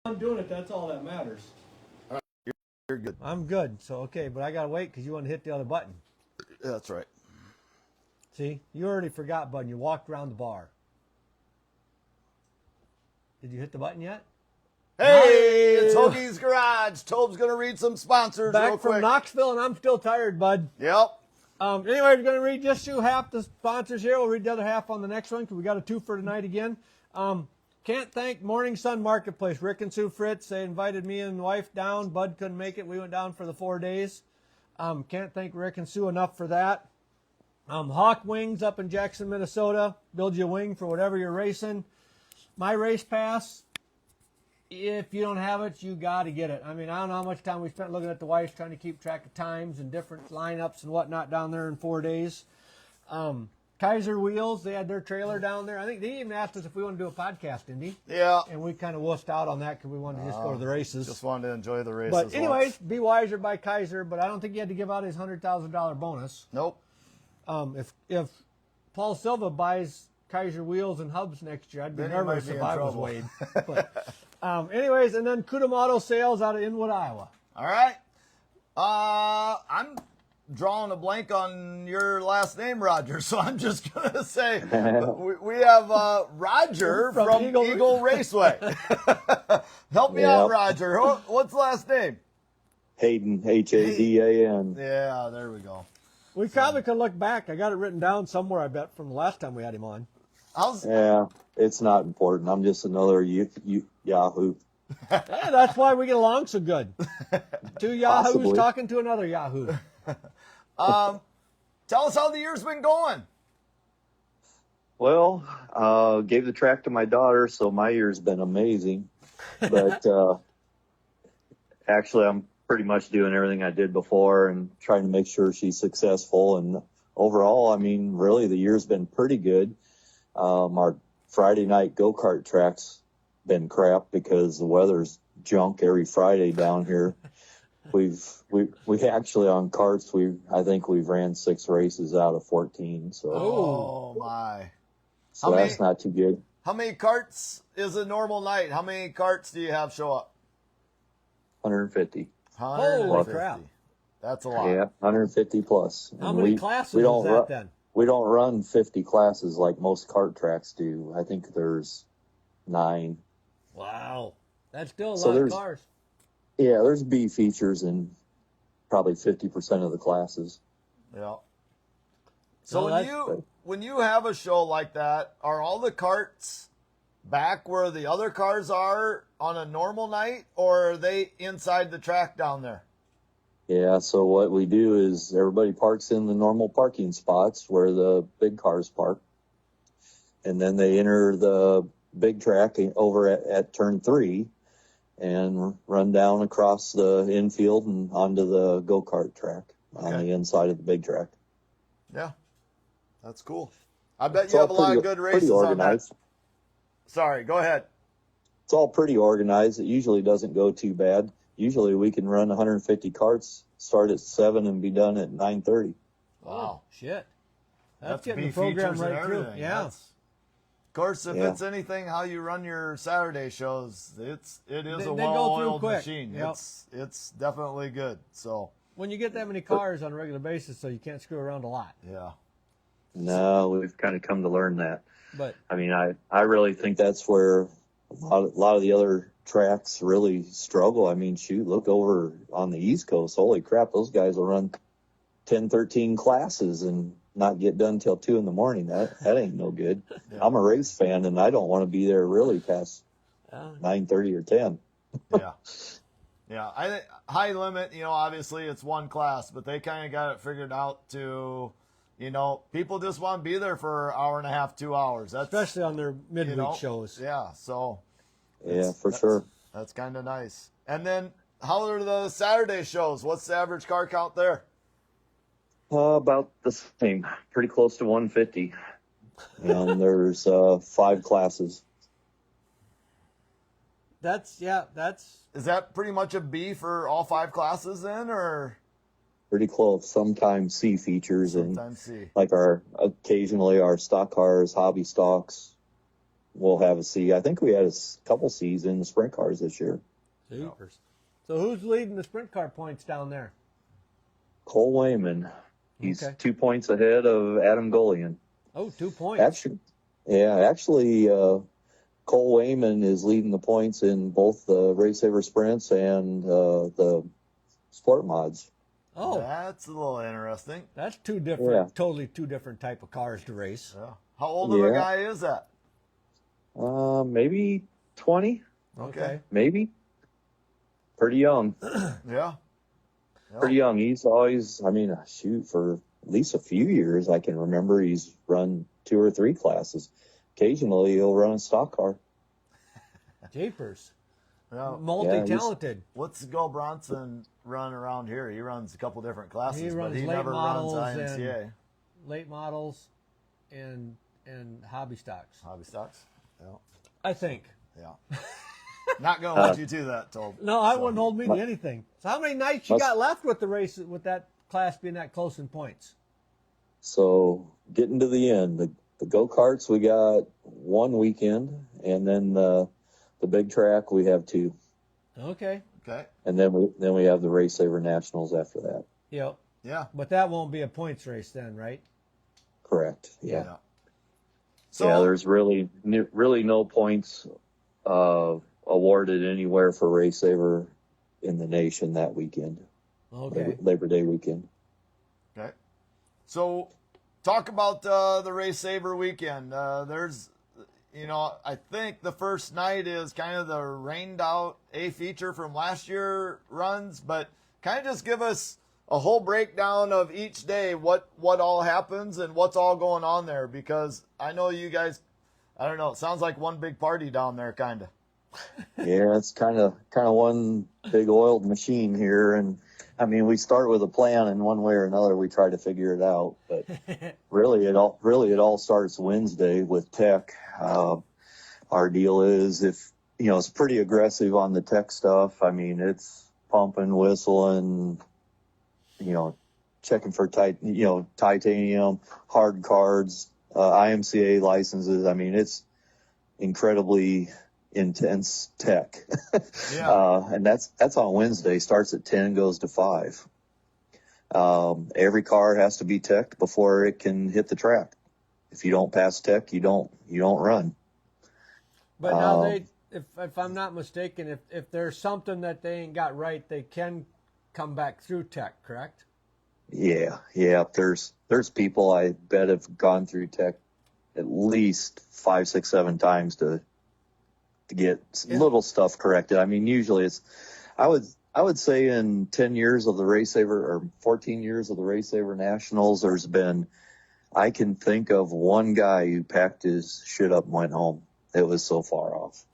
I'm doing it. That's all that matters. All right, you're good. I'm good. So, okay, but I got to wait because you want to hit the other button. That's right. See, you already forgot button. You walked around the bar. Did you hit the button yet? Hey, it's Hoagie's Garage. Tobe's going to read some sponsors real Back quick. from Knoxville, and I'm still tired, bud. Yep. Anyway, we're going to read just through half the sponsors here. We'll read the other half on the next one because we got a two for tonight again. Can't thank Morning Sun Marketplace. Rick and Sue Fritz, they invited me and wife down. Bud couldn't make it. We went down for the 4 days. Can't thank Rick and Sue enough for that. Hawk Wings up in Jackson, Minnesota. Build you a wing for whatever you're racing. My Race Pass, if you don't have it, you got to get it. I mean, I don't know how much time we spent looking at the wife trying to keep track of times and different lineups and whatnot down there in 4 days. Kaiser Wheels, they had their trailer down there. I think they even asked us if we want to do a podcast, didn't he? Yeah. And we kind of wussed out on that because we wanted to just go to the races. Just wanted to enjoy the races. But anyways, be wiser by Kaiser, but I don't think he had to give out his $100,000 bonus. Nope. If Paul Silva buys Kaiser Wheels and hubs next year, I'd be nervous if I was Wade. But, anyways, and then Kudam Sales out of Inwood, Iowa. All right. I'm drawing a blank on your last name, Roger, so I'm just going to say we have Roger from Eagle Raceway. Help me out, Roger. What's the last name? Hadan, Hadan. Yeah, there we go. We probably could look back. I got it written down somewhere, I bet, from the last time we had him on. Yeah, it's not important. I'm just another Yahoo. Hey, that's why we get along so good. Two Yahoos Possibly. talking to another Yahoo. Tell us how the year's been going. Well, gave the track to my daughter, so my year's been amazing. But actually, I'm pretty much doing everything I did before and trying to make sure she's successful. And overall, I mean, really, the year's been pretty good. Our Friday night go-kart track's been crap because the weather's junk every Friday down here. We actually on karts, I think we've ran 6 races out of 14. So Oh my! So that's not too good. How many karts is a normal night? How many karts do you have show up? 150. Holy crap! That's a lot. Yeah, 150 plus. How And many classes is that then? We don't run 50 classes like most kart tracks do. I think there's 9. Wow, that's still a lot of cars. Yeah, there's B features in probably 50% of the classes. Yeah. So when you have a show like that, are all the karts back where the other cars are on a normal night, or are they inside the track down there? Yeah, so what we do is everybody parks in the normal parking spots where the big cars park. And then they enter the big track over at turn 3 and run down across the infield and onto the go-kart track on the inside of the big track. Yeah, that's cool. I bet you have a lot of good races on that. Sorry, go ahead. It's all pretty organized. It usually doesn't go too bad. Usually we can run 150 karts, start at 7 and be done at 9:30. Wow, shit. That's getting the program right through. Yeah. Of course, if it's anything how you run your Saturday shows, it is a well-oiled machine. Yep. It's definitely good. So when you get that many cars on a regular basis, so you can't screw around a lot. Yeah. No, we've kind of come to learn that. But I mean, I really think that's where a lot of the other tracks really struggle. I mean, shoot, look over on the East Coast. Holy crap, those guys will run 10, 13 classes and not get done till 2 in the morning. That ain't no good. Yeah. I'm a race fan, and I don't want to be there really past 9:30 or 10. Yeah. High limit, obviously it's one class, but they kind of got it figured out to, people just want to be there for an hour and a half, 2 hours. Especially on their midweek shows. Yeah, so. Yeah, for sure. That's kind of nice. And then how are the Saturday shows? What's the average car count there? About the same, pretty close to 150. And there's 5 classes. Is that pretty much a B for all 5 classes then, or? Pretty close. Sometimes C features Sometimes and C. Like occasionally our stock cars, hobby stocks, we'll have a C. I think we had a couple C's in the sprint cars this year. Jeepers. So who's leading the sprint car points down there? Cole Wayman. He's Okay. 2 points ahead of Adam Golian. Oh, 2 points. Actually, Cole Wayman is leading the points in both the Racesaver sprints and the sport mods. Oh, That's a little interesting. that's two different, totally two different type of cars to race. Yeah. How old of a guy is that? Maybe 20, Okay. maybe. Pretty young. Yeah. Pretty young. He's always, for at least a few years, I can remember he's run 2 or 3 classes. Occasionally, he'll run a stock car. Jeepers. Yeah. Multi-talented. What's Gull Bronson run around here? He runs a couple different classes, He runs but he late never runs models IMCA. Late models and hobby stocks. Hobby stocks? Yeah. I think. Yeah. Not going to hold you to that, Told. No, I wouldn't hold me to anything. So how many nights you got left with the race, with that class being that close in points? So getting to the end, the go-karts, we got 1 weekend, and then the big track, we have 2. Okay. Okay. And then we have the Racesaver Nationals after that. Yep. Yeah. But that won't be a points race then, right? Correct. Yeah. So There's really no points awarded anywhere for Racesaver in the nation that weekend. Okay. Labor Day weekend. Okay. So talk about the Racesaver weekend. There's, I think the first night is kind of the rained out A feature from last year runs, but kind of just give us a whole breakdown of each day, what all happens and what's all going on there, because I know you guys, I don't know, it sounds like one big party down there, kind of. Yeah, it's kind of one big oiled machine here, and we start with a plan, and one way or another we try to figure it out. But really, it all starts Wednesday with tech. Our deal is, if it's pretty aggressive on the tech stuff. It's pumping, whistling, checking for titanium, hard cards, IMCA licenses. It's incredibly intense tech. And that's on Wednesday, starts at 10, goes to 5. Every car has to be teched before it can hit the track. If you don't pass tech, you don't run. But now if I'm not mistaken, if there's something that they ain't got right, they can come back through tech, correct? Yeah. There's people I bet have gone through tech at least 5, 6, 7 times to get little stuff corrected. Usually I would say in 10 years of the Racesaver, or 14 years of the Racesaver Nationals, I can think of one guy who packed his shit up and went home. It was so far off.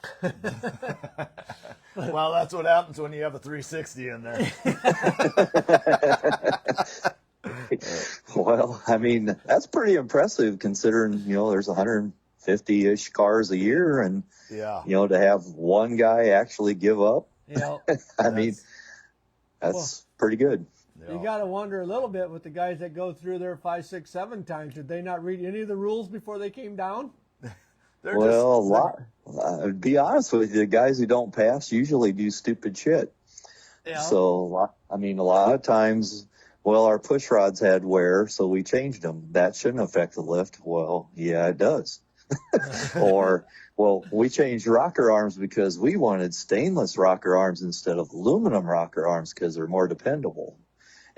Well, that's what happens when you have a 360 in there. Well, that's pretty impressive considering, there's 150-ish cars a year, and, to have one guy actually give up, that's pretty good. You got to wonder a little bit with the guys that go through there 5, 6, 7 times. Did they not read any of the rules before they came down? Be honest with you, the guys who don't pass usually do stupid shit. Yeah. So, a lot of times, our push rods had wear, so we changed them. That shouldn't affect the lift. Well, yeah, it does. Or, we changed rocker arms because we wanted stainless rocker arms instead of aluminum rocker arms because they're more dependable.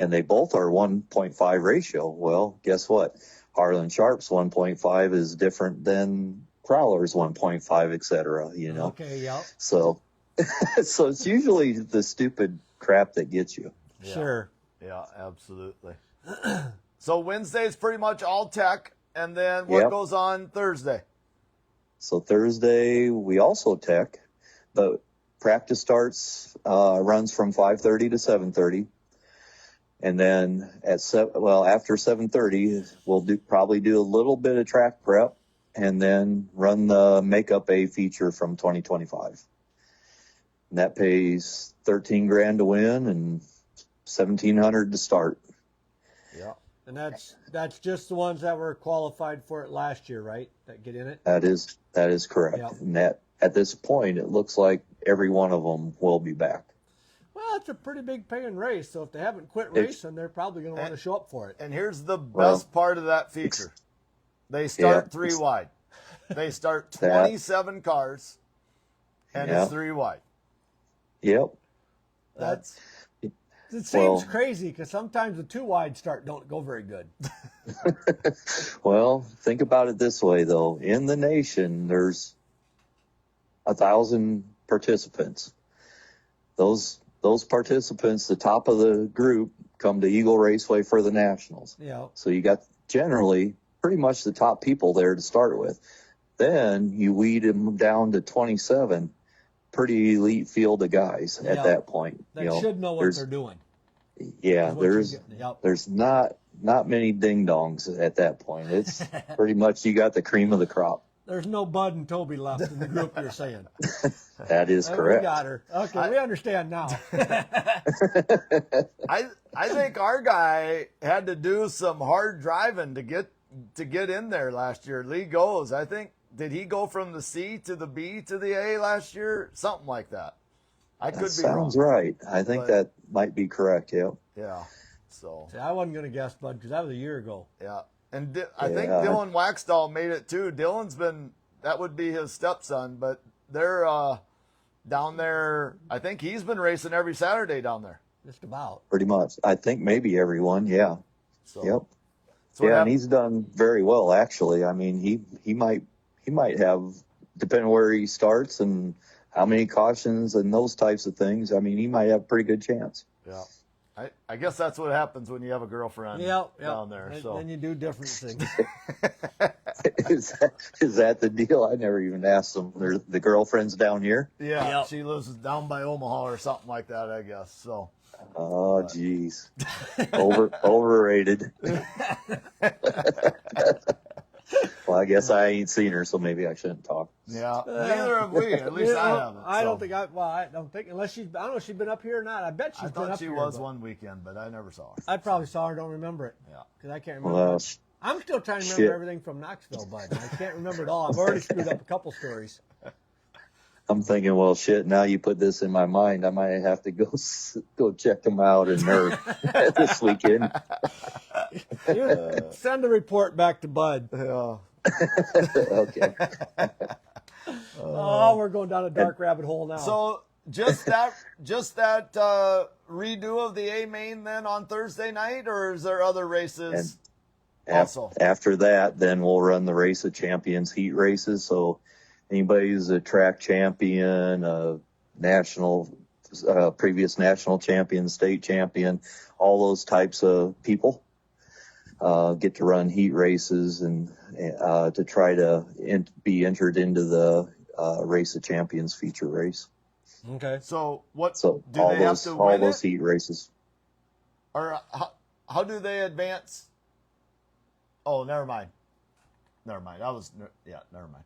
And they both are 1.5 ratio. Well, guess what? Harlan Sharp's 1.5 is different than Prowler's 1.5, et cetera, Okay, yep. So it's usually the stupid crap that gets you. Yeah. Sure. Yeah, absolutely. So Wednesday's pretty much all tech, and then what goes on Thursday? So Thursday we also tech, but practice starts, runs from 5:30 to 7:30. And then after 7:30, we'll probably do a little bit of track prep, and then run the makeup A feature from 2025. And that pays $13,000 to win and $1,700 to start. Yeah. And that's just the ones that were qualified for it last year, right? That get in it? That is correct. Yep. And that, at this point, it looks like every one of them will be back. Well, it's a pretty big paying race, so if they haven't quit racing, they're probably going to want to show up for it. And here's the best part of that feature. They start 3 wide. They start 27 cars, and it's 3 wide. Yep. It seems crazy because sometimes the 2 wide start don't go very good. Well, think about it this way, though. In the nation, there's 1,000 participants. Those participants, the top of the group, come to Eagle Raceway for the Nationals. Yeah. So you got generally pretty much the top people there to start with. Then you weed them down to 27. Pretty elite field of guys at that point. That should know what they're doing. Yeah, there's not many ding dongs at that point. It's pretty much you got the cream of the crop. There's no Bud and Toby left in the group, you're saying. That is correct. We got her. Okay, we understand now. I think our guy had to do some hard driving to get in there last year. Lee Goes, I think. Did he go from the C to the B to the A last year? Something like that. I could be wrong. Sounds right. I think that might be correct, yeah. Yeah. So. See, I wasn't going to guess, Bud, because that was a year ago. Yeah. And I think Dylan Waxdahl made it too. Dylan's that would be his stepson, but they're down there. I think he's been racing every Saturday down there. Just about. Pretty much. I think maybe everyone, yeah. So, yep. So and he's done very well, actually. I mean, he might have, depending on where he starts and how many cautions and those types of things, I mean, he might have a pretty good chance. Yeah. I guess that's what happens when you have a girlfriend down there. So then you do different things. Is that the deal? I never even asked them. The girlfriend's down here? Yeah, she lives down by Omaha or something like that, I guess. So. Oh, geez. Overrated. Well, I guess I ain't seen her, so maybe I shouldn't talk. Yeah, neither have we. At least I haven't. I don't think I don't think, unless I don't know if she's been up here or not. I bet she's been up here. I thought she was one weekend, but I never saw her. I probably saw her, don't remember it. Yeah. Because I can't remember. Well, I'm still trying to remember everything from Knoxville, Bud. I can't remember it all. I've already screwed up a couple stories. I'm thinking, well, shit, now you put this in my mind. I might have to go check them out in Nerve this weekend. Send a report back to Bud. Yeah. Okay. Oh, we're going down a dark rabbit hole now. So just that redo of the A main then on Thursday night, or is there other races also? After that, then we'll run the Race of Champions heat races. So anybody who's a track champion, previous national champion, state champion, all those types of people get to run heat races and to try to be entered into the Race of Champions feature race. Okay. So do they have to win all those heat races? Or how do they advance? Oh, never mind. Never mind. Never mind.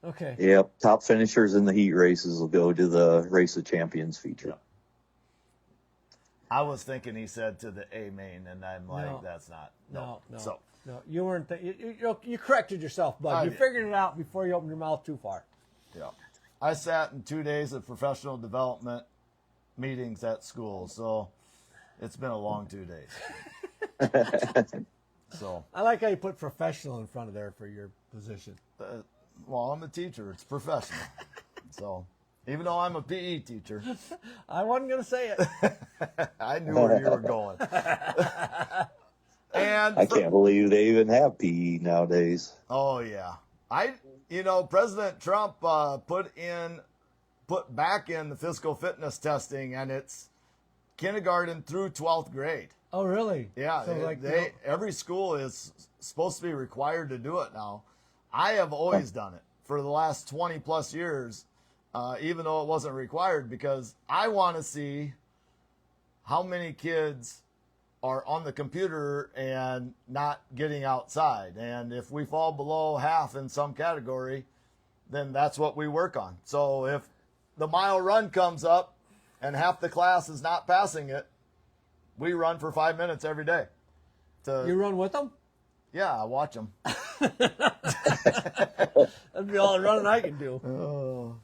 Okay. Yep. Top finishers in the heat races will go to the Race of Champions feature. Yep. I was thinking he said to the A main, and I'm like, that's not. No. So. No, you weren't. You corrected yourself, Bud. You figured it out before you opened your mouth too far. Yeah. I sat in 2 days of professional development meetings at school, so it's been a long 2 days. So. I like how you put professional in front of there for your position. Well, I'm a teacher. It's professional. So, even though I'm a PE teacher. I wasn't going to say it. I knew where you were going. And I can't believe they even have PE nowadays. Oh, yeah. President Trump put back in the physical fitness testing, and it's kindergarten through 12th grade. Oh, really? Yeah. So every school is supposed to be required to do it now. I have always done it for the last 20 plus years, even though it wasn't required, because I want to see how many kids are on the computer and not getting outside. And if we fall below half in some category, then that's what we work on. So if the mile run comes up and half the class is not passing it, we run for 5 minutes every day. You run with them? Yeah, I watch them. That'd be all the running I can do.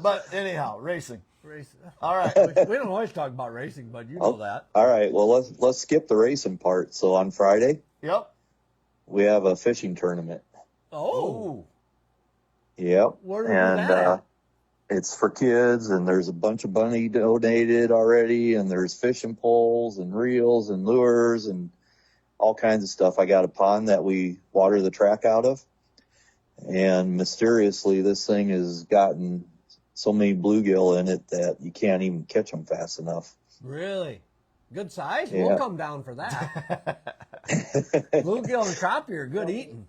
But anyhow, racing. All right. We don't always talk about racing, but you know that. All right. Well, let's skip the racing part. So on Friday, Yep. we have a fishing tournament. Oh. Yep. Where do we do that? It's for kids, and there's a bunch of money donated already, and there's fishing poles and reels and lures and all kinds of stuff. I got a pond that we water the track out of, and mysteriously this thing has gotten so many bluegill in it that you can't even catch them fast enough. Really? Good size? Yeah. We'll come down for that. Bluegill and crappie are good eating.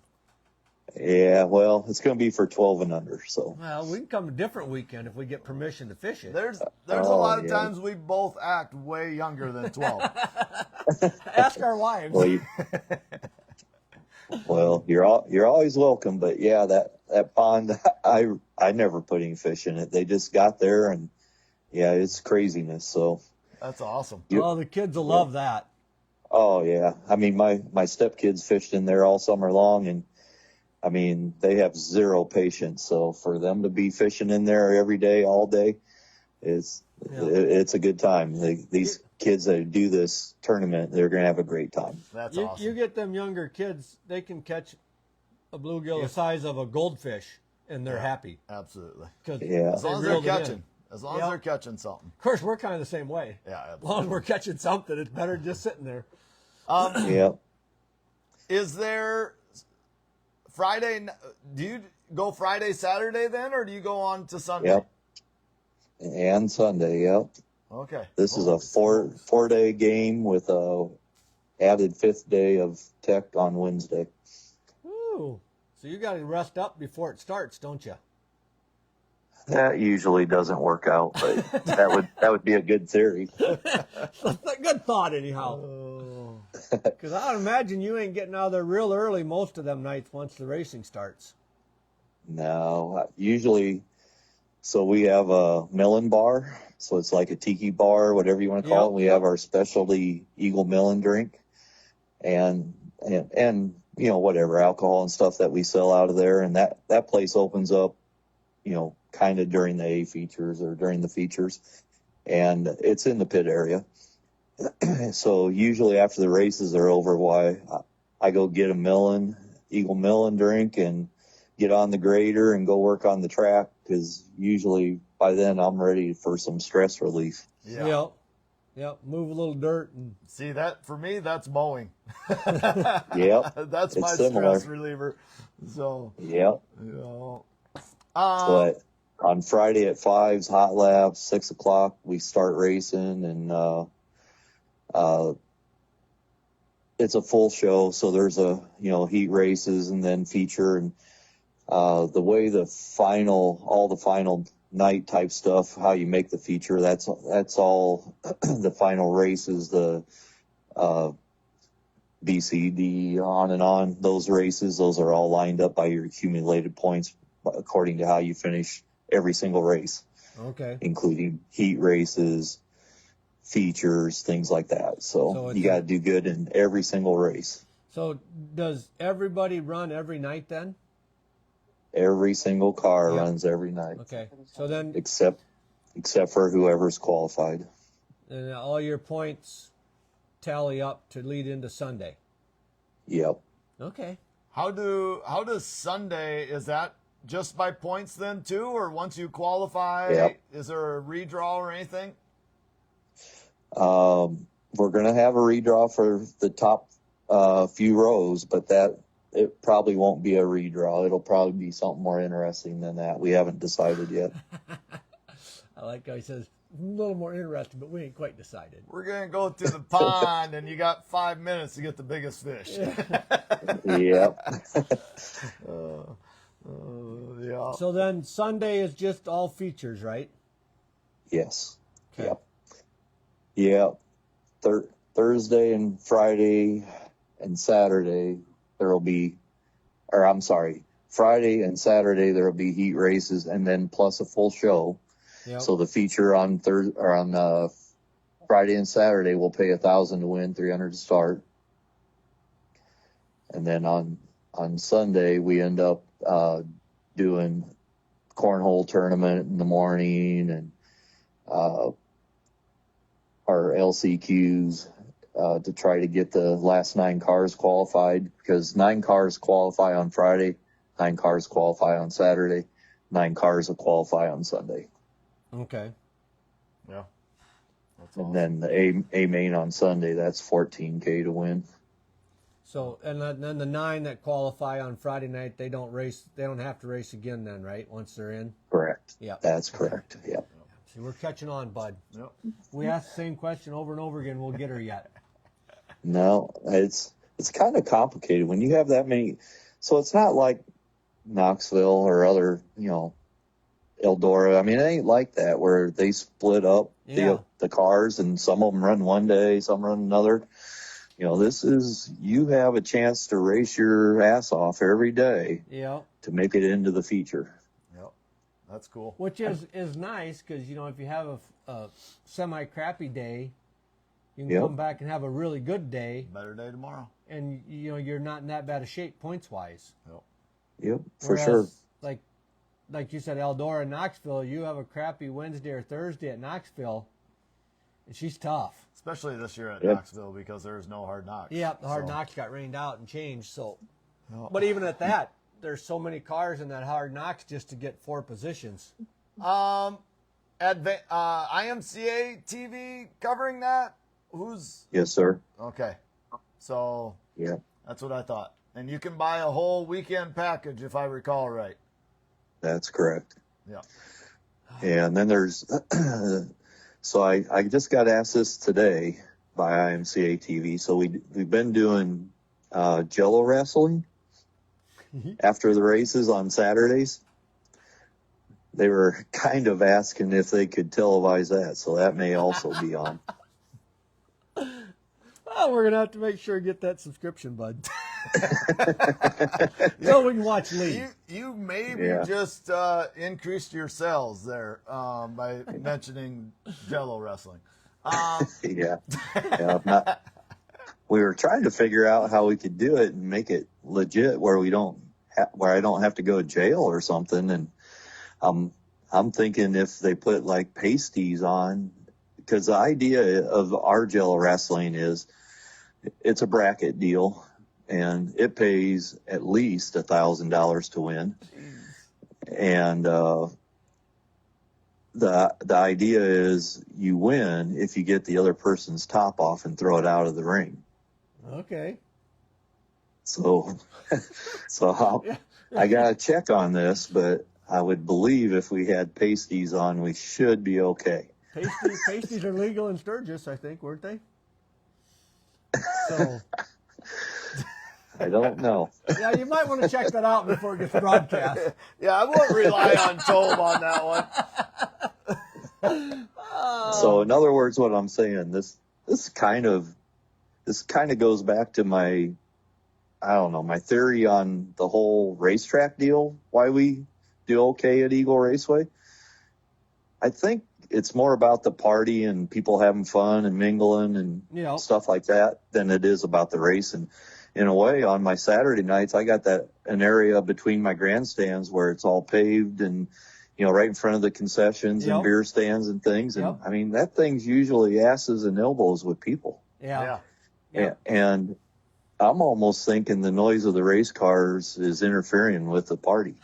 Yeah, well, it's going to be for 12 and under, so. Well, we can come a different weekend if we get permission to fish it. There's a lot of times we both act way younger than 12. Ask our wives. Well, you're always welcome, but yeah, that pond, I never put any fish in it. They just got there, and yeah, it's craziness. So that's awesome. Oh, the kids will love that. Oh yeah, I mean my stepkids fished in there all summer long, and I mean they have zero patience. So for them to be fishing in there every day, all day, it's a good time. These kids that do this tournament, they're going to have a great time. That's awesome. You get them younger kids, they can catch a bluegill the size of a goldfish, and they're happy. Absolutely. As long as they're catching. As long as they're catching something. Of course, we're kind of the same way. Yeah, absolutely. As long as we're catching something, it's better than just sitting there. Is there Friday? Do you go Friday, Saturday then, or do you go on to Sunday? Yep. And Sunday, yep. Okay. This is a four-day game with a added fifth day of tech on Wednesday. Ooh. So you got to rest up before it starts, don't you? That usually doesn't work out, but that would be a good theory. Good thought, anyhow. Because I would imagine you ain't getting out of there real early most of them nights once the racing starts. No, usually. So we have a melon bar, so it's like a tiki bar, whatever you want to call it. We have our specialty Eagle melon drink, and you know whatever alcohol and stuff that we sell out of there, and that place opens up, you know, kind of during the A features or during the features, and it's in the pit area. So usually after the races are over, I go get a Eagle melon drink and get on the grader and go work on the track, because usually by then I'm ready for some stress relief. Yep. Move a little dirt and see that for me. That's mowing. Yep. That's my stress reliever. So. Yep. But on Friday at 5's hot lap, 6 o'clock we start racing, and it's a full show. So there's heat races and then feature, and the way all the final night type stuff, how you make the feature, that's all the final races, the BCD on and on, those races, those are all lined up by your accumulated points according to how you finish every single race. Okay. Including heat races, features, things like that. So you got to do good in every single race. So does everybody run every night then? Every single car runs every night. Okay. So then, except for whoever's qualified. And all your points tally up to lead into Sunday. Yep. Okay. How does Sunday, is that just by points then too, or once you qualify, is there a redraw or anything? We're going to have a redraw for the top few rows, but it probably won't be a redraw. It'll probably be something more interesting than that. We haven't decided yet. I like how he says, a little more interesting, but we ain't quite decided. We're going to go to the pond, and you got 5 minutes to get the biggest fish. Yep. Yeah. So then Sunday is just all features, right? Yes. Okay. Yep. Thursday and Friday and Saturday Friday and Saturday there will be heat races, and then plus a full show. Yep. So the feature on Friday and Saturday will pay $1,000 to win, $300 to start, And then on Sunday, we end up doing cornhole tournament in the morning and our LCQs to try to get the last 9 cars qualified, because 9 cars qualify on Friday, 9 cars qualify on Saturday, 9 cars will qualify on Sunday. Okay. Yeah. That's And awesome. then the A main on Sunday, that's 14K to win. So, and then the 9 that qualify on Friday night, they don't race. They don't have to race again then, right? Once they're in. Correct. Yeah. That's correct. Yep. See, we're catching on, bud. Yep. We ask the same question over and over again. We'll get her yet. No, it's kind of complicated when you have that many. So it's not like Knoxville or other, Eldora. I mean, it ain't like that where they split up Yeah. the cars and some of them run one day, some run another. This is, you have a chance to race your ass off every day Yeah. to make it into the feature. Yep. That's cool. Which is nice because, if you have a semi-crappy day, you can Yep. come back and have a really good day, Better day tomorrow. and, you're not in that bad of shape points-wise. Yep. Yep, for Whereas, sure. Like you said, Eldora and Knoxville, you have a crappy Wednesday or Thursday at Knoxville, and she's tough. Especially this year at Yep. Knoxville because there's no hard knocks. Yeah, the hard So, knocks got rained out and changed. So, no. but even at that, there's so many cars in that hard knocks just to get 4 positions. IMCA TV covering that? Who's Yes, sir. okay? So Yeah. that's what I thought. And you can buy a whole weekend package if I recall right. That's correct. Yeah. And then there's, so I just got asked this today by IMCA TV. So we've been doing Jello wrestling after the races on Saturdays. They were kind of asking if they could televise that, so that may also be on. Oh, we're gonna have to make sure to get that subscription, bud. So we can watch Lee. You maybe Yeah. just increased your sales there by mentioning Jello wrestling. Yeah. We were trying to figure out how we could do it and make it legit where where I don't have to go to jail or something. And I'm thinking if they put like pasties on, because the idea of our Jello wrestling is it's a bracket deal and it pays at least $1,000 to win. And the idea is you win if you get the other person's top off and throw it out of the ring. Okay. So I got to check on this, but I would believe if we had pasties on, we should be okay. Pasties are legal in Sturgis, I think, weren't they? So I don't know. yeah, you might want to check that out before it gets broadcast. Yeah, I won't rely on Tobe on that one. So in other words, what I'm saying, this kind of goes back to my theory on the whole racetrack deal, why we do okay at Eagle Raceway. I think it's more about the party and people having fun and mingling and stuff like that than it is about the race. And in a way, on my Saturday nights, I got an area between my grandstands where it's all paved and, right in front of the concessions and beer stands and things. And I mean, that thing's usually asses and elbows with people. Yeah. And I'm almost thinking the noise of the race cars is interfering with the party.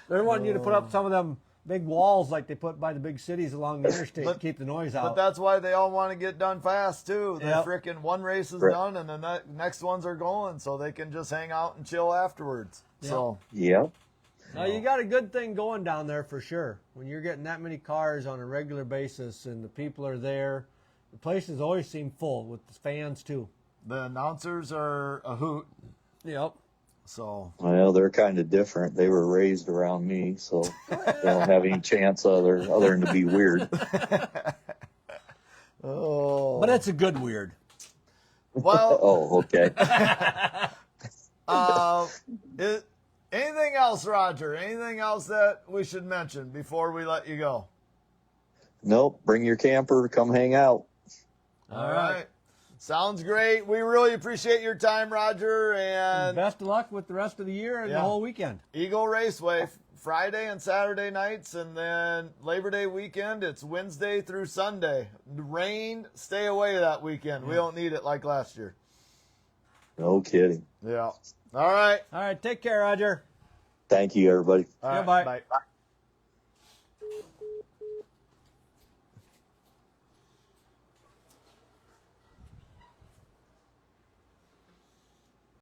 They're wanting you to put up some of them big walls like they put by the big cities along the interstate to keep the noise out. But that's why they all want to get done fast too. The Yep. frickin' one race is Right. done and the next ones are going, so they can just hang out and chill afterwards. Yep. So Yep. Now, you got a good thing going down there for sure. When you're getting that many cars on a regular basis and the people are there, the places always seem full with the fans too. the announcers are a hoot. Yep. So Well, they're kind of different. They were raised around me, so they don't have any chance other than to be weird. oh, But it's a good weird. well. Oh, okay. Anything else, Roger? Anything else that we should mention before we let you go? Nope. Bring your camper. Come hang out. All right. Sounds great. We really appreciate your time, Roger, and best of luck with the rest of the year and the whole weekend. Eagle Raceway, Friday and Saturday nights, and then Labor Day weekend, it's Wednesday through Sunday. Rain, stay away that weekend. We don't need it like last year. No kidding. Yeah. All right. All right, take care, Roger. Thank you, everybody. All right, Bye. bye.